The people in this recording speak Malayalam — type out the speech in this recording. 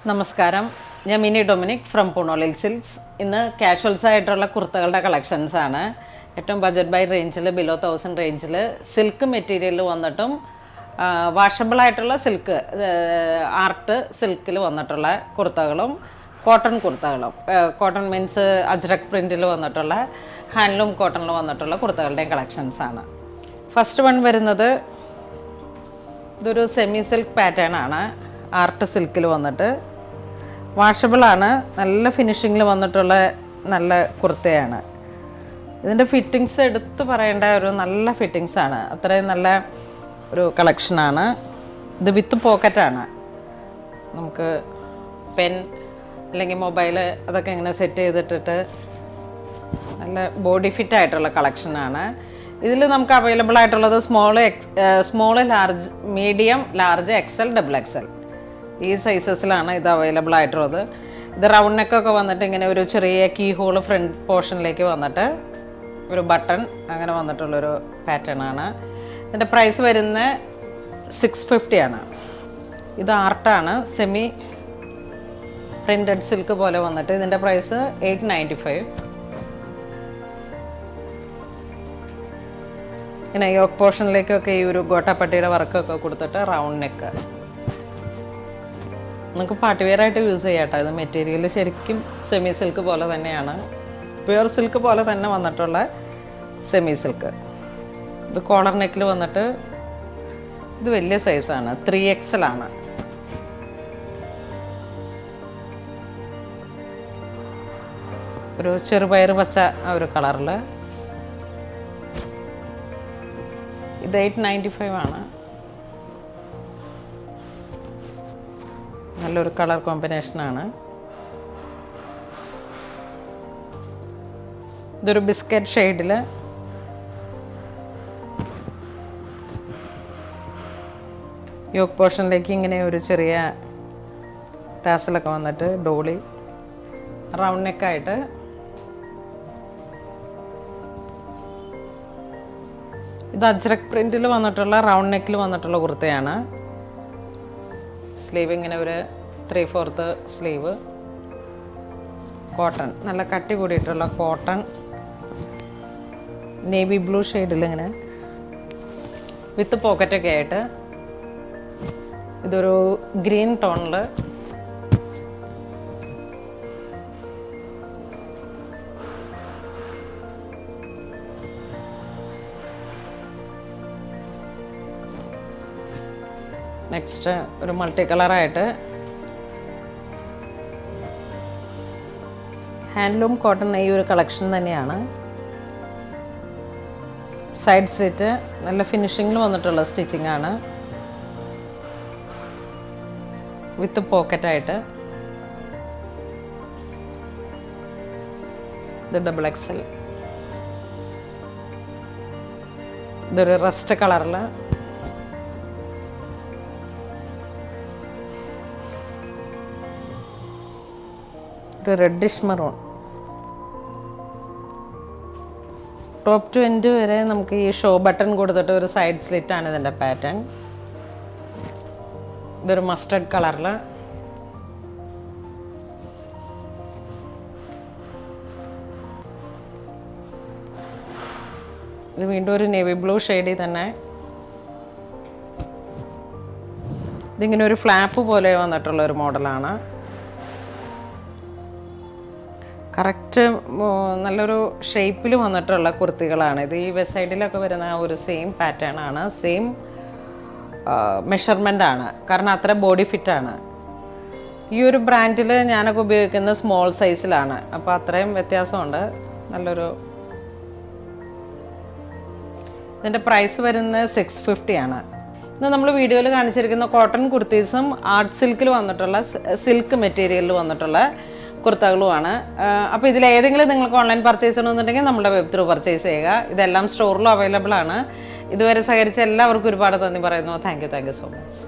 നമസ്കാരം, ഞാൻ മിനി ഡൊമിനിക് ഫ്രം പൂണോളിൽ സിൽക്സ്. ഇന്ന് കാഷ്വൽസ് ആയിട്ടുള്ള കുർത്തകളുടെ കളക്ഷൻസ് ആണ്. ഏറ്റവും ബജറ്റ് ബൈ റേഞ്ചിൽ ബിലോ 1000 റേഞ്ചിൽ സിൽക്ക് മെറ്റീരിയലിൽ വന്നിട്ടും വാഷബിൾ ആയിട്ടുള്ള സിൽക്ക് ആർട്ട് സിൽക്കിൽ വന്നിട്ടുള്ള കുർത്തകളും കോട്ടൺ കുർത്തകളും, കോട്ടൺ മീൻസ് അജ്രക് പ്രിൻറ്റിൽ വന്നിട്ടുള്ള ഹാൻഡ്ലൂം കോട്ടണിൽ വന്നിട്ടുള്ള കുർത്തകളുടെയും കളക്ഷൻസ് ആണ്. ഫസ്റ്റ് വൺ വരുന്നത് ഇതൊരു സെമി സിൽക്ക് പാറ്റേൺ ആണ്. ആർട്ട് സിൽക്കിൽ വന്നിട്ട് വാഷബിളാണ്, നല്ല ഫിനിഷിങ്ങിൽ വന്നിട്ടുള്ള നല്ല കുർത്തയാണ്. ഇതിൻ്റെ ഫിറ്റിങ്സ് എടുത്ത് പറയേണ്ട ഒരു നല്ല ഫിറ്റിങ്സാണ്. അത്രയും നല്ല ഒരു കളക്ഷനാണ്. ഇത് വിത്ത് പോക്കറ്റാണ്. നമുക്ക് പെൻ അല്ലെങ്കിൽ മൊബൈൽ അതൊക്കെ ഇങ്ങനെ സെറ്റ് ചെയ്തിട്ടിട്ട് നല്ല ബോഡി ഫിറ്റ് ആയിട്ടുള്ള കളക്ഷനാണ്. ഇതിൽ നമുക്ക് അവൈലബിൾ ആയിട്ടുള്ളത് small large, medium, large, XL, double XL ഈ സൈസസിലാണ് ഇത് അവൈലബിൾ ആയിട്ടുള്ളത്. ഇത് റൗണ്ട് നെക്കൊക്കെ വന്നിട്ട് ഇങ്ങനെ ഒരു ചെറിയ കീ ഹോള് ഫ്രണ്ട് പോർഷനിലേക്ക് വന്നിട്ട് ഒരു ബട്ടൺ അങ്ങനെ വന്നിട്ടുള്ളൊരു പാറ്റേൺ ആണ്. ഇതിൻ്റെ പ്രൈസ് വരുന്നത് 650 ആണ്. ഇത് ആർട്ടാണ്, സെമി പ്രിൻറ്റഡ് സിൽക്ക് പോലെ വന്നിട്ട് ഇതിൻ്റെ പ്രൈസ് 895. ഇങ്ങനെ യോക്ക് പോർഷനിലേക്കൊക്കെ ഈ ഒരു ഗോട്ടാപ്പട്ടിയുടെ വർക്കൊക്കെ കൊടുത്തിട്ട് റൗണ്ട് നെക്ക് നമുക്ക് പാർട്ടി വെയർ ആയിട്ട് യൂസ് ചെയ്യാം കേട്ടോ. ഇത് മെറ്റീരിയൽ ശരിക്കും സെമി സിൽക്ക് പോലെ തന്നെയാണ്, പ്യുവർ സിൽക്ക് പോലെ തന്നെ വന്നിട്ടുള്ള സെമി സിൽക്ക്. ഇത് കോളർ നെക്കിൽ വന്നിട്ട് ഇത് വലിയ സൈസാണ്, 3XL ആണ്. ഒരു ചെറുപയർ പച്ച ആ ഒരു കളറിൽ. ഇത് 895 ആണ്. നല്ലൊരു കളർ കോമ്പിനേഷനാണ്. ഇതൊരു ബിസ്ക്കറ്റ് ഷെയ്ഡിൽ യോക്ക് പോർഷനിലേക്ക് ഇങ്ങനെ ഒരു ചെറിയ ടാസലൊക്കെ വന്നിട്ട് ഡോളി റൗണ്ട് നെക്കായിട്ട്. ഇത് അജ്രക് പ്രിൻറ്റിൽ വന്നിട്ടുള്ള റൗണ്ട് നെക്കിൽ വന്നിട്ടുള്ള കുർത്തയാണ്. സ്ലീവ് ഇങ്ങനെ ഒരു 3/4 സ്ലീവ്, കോട്ടൺ, നല്ല കട്ടി കൂടിയിട്ടുള്ള കോട്ടൺ, നേവി ബ്ലൂ ഷെയ്ഡിൽ ഇങ്ങനെ വിത്ത് പോക്കറ്റൊക്കെ ആയിട്ട്. ഇതൊരു ഗ്രീൻ ടോണിൽ നെക്സ്റ്റ് ഒരു മൾട്ടി കളറായിട്ട് ഹാൻഡ്ലൂം കോട്ടൺ ഈ ഒരു കളക്ഷൻ തന്നെയാണ്. സൈഡ് സ്ലിറ്റ് നല്ല ഫിനിഷിങ്ങിൽ വന്നിട്ടുള്ള സ്റ്റിച്ചിങ് ആണ്, വിത്ത് പോക്കറ്റായിട്ട്. ഇത് ഡബിൾ എക്സൽ. ഇതൊരു റസ്റ്റ് കളറിൽ ഒരു reddish maroon. Top to end വരെ നമുക്ക് ഈ ഷോ ബട്ടൺ കൊടുത്തിട്ട് ഒരു സൈഡ് സ്ലിറ്റ് ആണ് ഇതിൻ്റെ പാറ്റേൺ. ഇതൊരു മസ്റ്റർഡ് കളറിൽ. ഇത് വീണ്ടും ഒരു നേവി ബ്ലൂ ഷെയ്ഡിൽ തന്നെ. ഇതിങ്ങനെ ഒരു ഫ്ലാപ്പ് പോലെ വന്നിട്ടുള്ള ഒരു മോഡലാണ്. കറക്റ്റ് നല്ലൊരു ഷേപ്പിൽ വന്നിട്ടുള്ള കുർത്തികളാണ് ഇത്. ഈ വെസ്റ്റ് സൈഡിലൊക്കെ വരുന്ന ആ ഒരു സെയിം പാറ്റേൺ ആണ്, സെയിം മെഷർമെൻ്റ് ആണ്, കാരണം അത്ര ബോഡി ഫിറ്റാണ്. ഈ ഒരു ബ്രാൻഡിൽ ഞാനൊക്കെ ഉപയോഗിക്കുന്ന സ്മോൾ സൈസിലാണ്, അപ്പോൾ അത്രയും വ്യത്യാസമുണ്ട്. നല്ലൊരു ഇതിൻ്റെ പ്രൈസ് വരുന്നത് 650 ആണ്. ഇന്ന് നമ്മൾ വീഡിയോയിൽ കാണിച്ചിരിക്കുന്ന കോട്ടൺ കുർത്തീസും ആർട്ട് സിൽക്കിൽ വന്നിട്ടുള്ള സിൽക്ക് മെറ്റീരിയലിൽ വന്നിട്ടുള്ള കുർത്തകളുമാണ്. അപ്പോൾ ഇതിലേതെങ്കിലും നിങ്ങൾക്ക് ഓൺലൈൻ പർച്ചേസ് ചെയ്യണമെന്നുണ്ടെങ്കിൽ നമ്മുടെ വെബ് ത്രൂ പർച്ചേസ് ചെയ്യുക. ഇതെല്ലാം സ്റ്റോറിലും അവൈലബിൾ ആണ്. ഇതുവരെ സഹകരിച്ച എല്ലാവർക്കും ഒരുപാട് നന്ദി പറയുന്നു. Thank you so much.